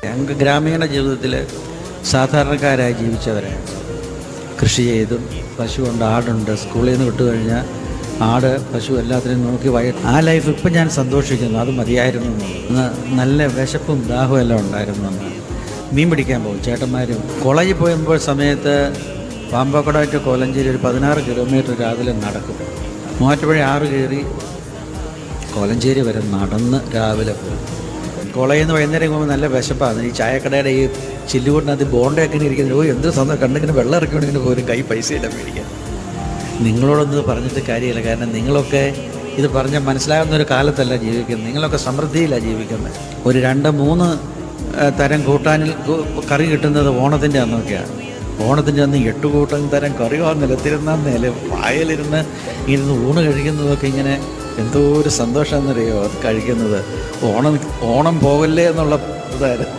ഞങ്ങൾക്ക് ഗ്രാമീണ ജീവിതത്തിൽ സാധാരണക്കാരായി ജീവിച്ചവരാണ്. കൃഷി ചെയ്തും പശുവുണ്ട്, ആടുണ്ട്. സ്കൂളിൽ നിന്ന് വിട്ടു കഴിഞ്ഞാൽ ആട്, പശു എല്ലാത്തിനും നോക്കി ആ ലൈഫ് ഇപ്പം ഞാൻ സന്തോഷിക്കുന്നു. അത് മതിയായിരുന്നു. നല്ല വിശപ്പും ദാഹവും എല്ലാം ഉണ്ടായിരുന്നു. അന്ന് മീൻ പിടിക്കാൻ പോകും ചേട്ടന്മാരും. കോളേജിൽ പോയപ്പോൾ സമയത്ത് പാമ്പക്കട ടു കോലഞ്ചേരി ഒരു 16 കിലോമീറ്റർ രാവിലെ നടക്കും. മൂവാറ്റുപുഴ 6 കയറി കോലഞ്ചേരി വരെ നടന്ന് രാവിലെ പോകും. കോളേജിൽ നിന്ന് വൈകുന്നേരം പോകുമ്പോൾ നല്ല വിശപ്പാണ്. ഈ ചായക്കടയുടെ ഈ ചില്ലുകൂട്ടിനകത്ത് ബോണ്ടയൊക്കെ ഇരിക്കുന്നത് എന്ത് സന്തോഷം. കണ്ടിങ്ങനെ വെള്ളം ഇറക്കിക്കൊണ്ടിങ്ങനെ പോലും കൈ പൈസ ഇടാൻ മേടിക്കാൻ. നിങ്ങളോടൊന്നും പറഞ്ഞിട്ട് കാര്യമില്ല. കാരണം നിങ്ങളൊക്കെ ഇത് പറഞ്ഞാൽ മനസ്സിലാകുന്ന ഒരു കാലത്തല്ല ജീവിക്കുന്നത്. നിങ്ങളൊക്കെ സമൃദ്ധിയിലാണ് ജീവിക്കുന്നത്. ഒരു 2-3 തരം കൂട്ടാനിൽ കറി കിട്ടുന്നത് ഓണത്തിൻ്റെ അന്നൊക്കെയാണ്. ഓണത്തിൻ്റെ അന്ന് 8 കൂട്ടം തരം കറി നിലത്തിരുന്ന വായലിരുന്ന് ഊണ് കഴിക്കുന്നതൊക്കെ ഇങ്ങനെ എന്തോ ഒരു സന്തോഷമാണെന്നറിയോ അത് കഴിക്കുന്നത്. ഓണം പോകല്ലേ എന്നുള്ള ഇതായിരുന്നു.